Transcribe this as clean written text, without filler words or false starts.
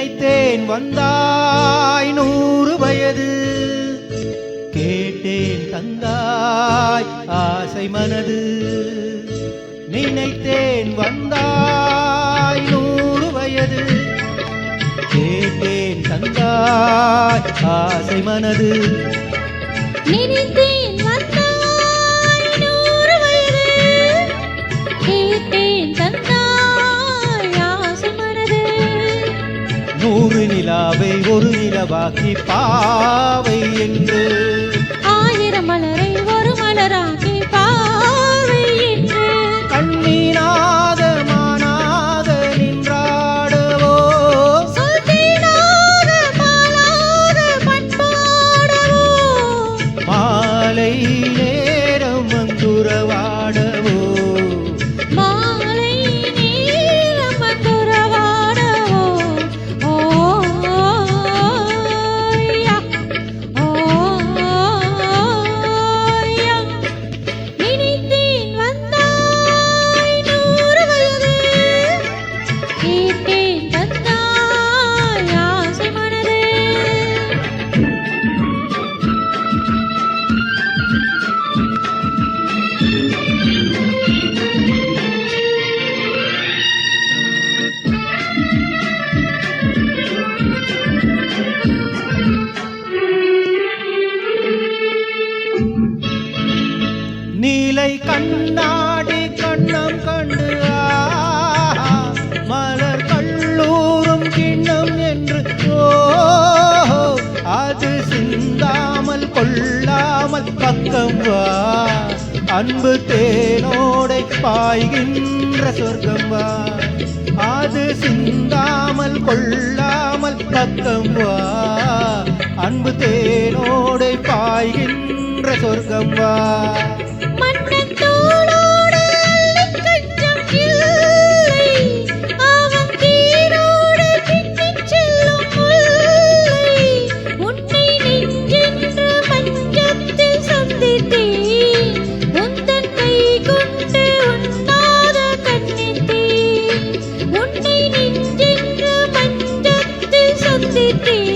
நினைத்தேன் வந்தாய் 100 வயது, கேட்டேன் தந்தாய் ஆசை மனது. நினைத்தேன் வந்தாய் 100 வயது, கேட்டேன் தந்தாய் ஆசை மனது. நினைத்தேன் வந்தாய் 100 வயது, கேட்டேன் தந்தாய் ஆசை மனது. 100 நிலாவை ஒரு நிலவாக்கி பாவை என்று, 1000 மலரை ஒரு மலராக்கி பாவை என்று. கண்ணீனாத மானாத நின்றாடவோ, சொல் தேனாத பாலாத பண்பாடவோ, மாலை நேரம் வந்துறவாடவோ. மாலை நீலம் வந்துறவாடவோ. ஓய்யா, ஓய்யா. நினைத்தேன் வந்தாய் 100 வயது, கேட்டேன் தந்தாய் ஆசை மனது. நீலை கண்ணாடி கண்ணம் கண்டு மலர் கல்லூரும் கிண்ணம் என்று, அது சிந்தாமல் கொள்ளாமல் பக்கம் வா. அன்பு தேனோடை பாய்கின்ற சொர்க்கம் வா. அது சிந்தாமல் கொள்ளாமல் பக்கம் வா. அன்பு தேனோடை பாய்கின்ற சொர்க்கம் வா. மன்னன் தோளோடு அள்ளிக் கொஞ்சம் இல்லை, அவன் தேரோடு பின்னிச் செல்லும் முல்லை. உன்னை நெஞ்சென்ற மஞ்சத்தில் சந்தித்தேன், உந்தன் கை கொண்டு உண்ணாத கண்ணித்தேன். உன்னை நெஞ்சென்ற மஞ்சத்தில் சந்தித்தேன்,